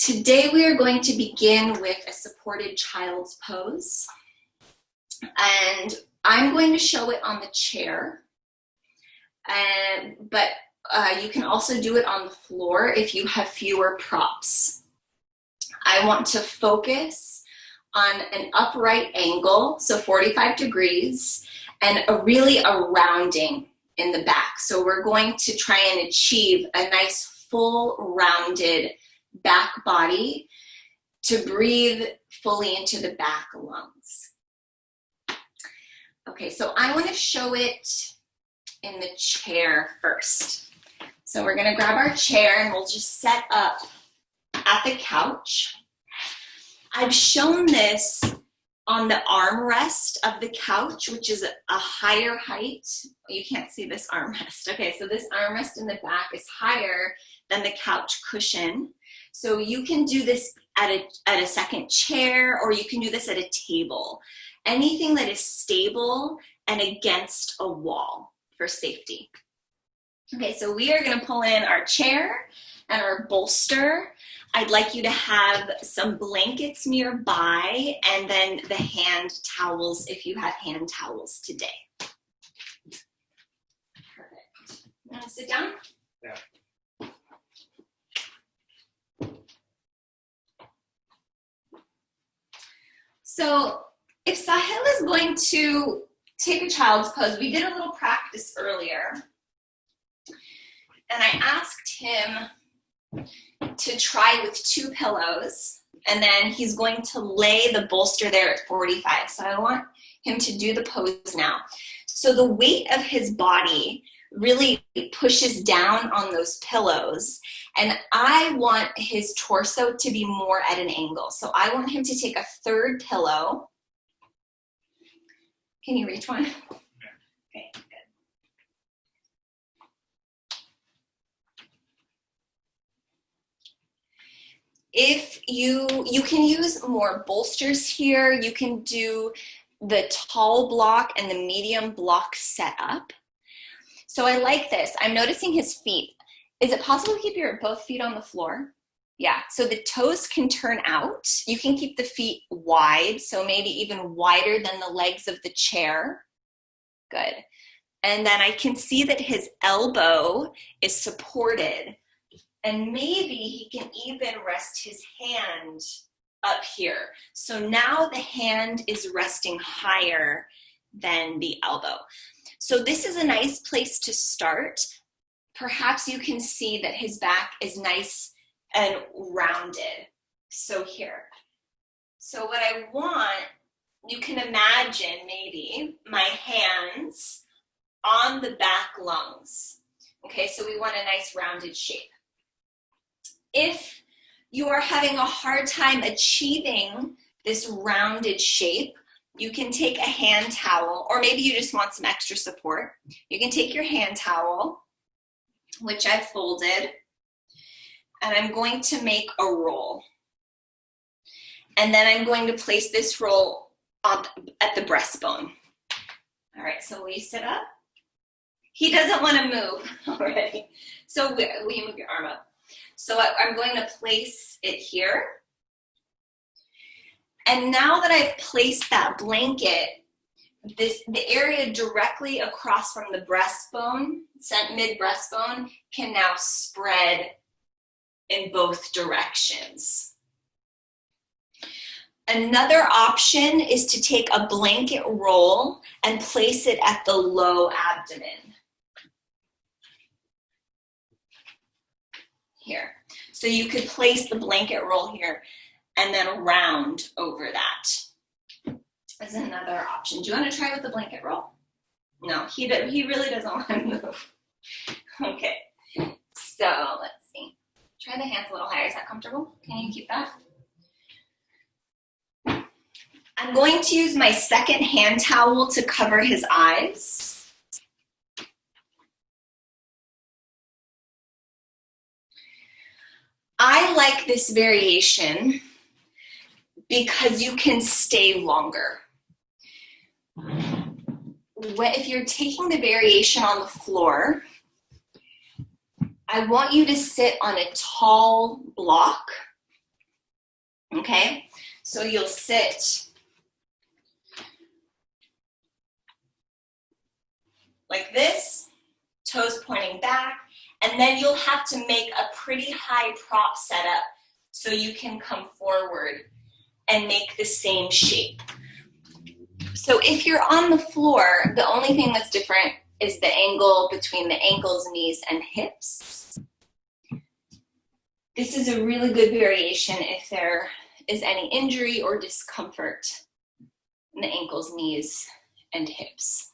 Today we are going to begin with a supported child's pose, and I'm going to show it on the chair, but you can also do it on the floor if you have fewer props. I want to focus on an upright angle, so 45 degrees, and really a rounding in the back. So we're going to try and achieve a nice full rounded back body to breathe fully into the back lungs. Okay, so I want to show it in the chair first. So we're going to grab our chair and we'll just set up at the couch. I've shown this on the armrest of the couch, which is a higher height. You can't see this armrest. Okay, so this armrest in the back is higher than the couch cushion. So you can do this at a second chair, or you can do this at a table. Anything that is stable and against a wall for safety. Okay, so we are gonna pull in our chair and our bolster. I'd like you to have some blankets nearby and then the hand towels if you have hand towels today. Perfect. You wanna sit down? Yeah. So if Sahil is going to take a child's pose, we did a little practice earlier, and I asked him to try with 2 pillows, and then he's going to lay the bolster there at 45. So I want him to do the pose now. So the weight of his body really pushes down on those pillows, and I want his torso to be more at an angle. So I want him to take a 3rd pillow. Can you reach one? Okay, good. If you can use more bolsters here, you can do the tall block and the medium block set up. So I like this. I'm noticing his feet. Is it possible to keep your both feet on the floor? Yeah, so the toes can turn out. You can keep the feet wide, so maybe even wider than the legs of the chair. Good. And then I can see that his elbow is supported, and maybe he can even rest his hand up here. So now the hand is resting higher than the elbow. So this is a nice place to start. Perhaps you can see that his back is nice and rounded. So here. So what I want, you can imagine maybe my hands on the back lungs. Okay, so we want a nice rounded shape. If you are having a hard time achieving this rounded shape, you can take a hand towel, or maybe you just want some extra support. You can take your hand towel, which I've folded, and I'm going to make a roll. And then I'm going to place this roll at the breastbone. All right, so will you sit up? He doesn't want to move already. So will you move your arm up? So I'm going to place it here. And now that I've placed that blanket, the area directly across from the breastbone, mid-breastbone, can now spread in both directions. Another option is to take a blanket roll and place it at the low abdomen. Here. So you could place the blanket roll here and then round over that is another option. Do you want to try with the blanket roll? No, he really doesn't want to move. Okay, so let's see. Try the hands a little higher. Is that comfortable? Can you keep that? I'm going to use my second hand towel to cover his eyes. I like this variation because you can stay longer. If you're taking the variation on the floor, I want you to sit on a tall block Okay, so you'll sit like this, toes pointing back, and then you'll have to make a pretty high prop setup so you can come forward and make the same shape. So if you're on the floor, the only thing that's different is the angle between the ankles, knees, and hips. This is a really good variation if there is any injury or discomfort in the ankles, knees, and hips.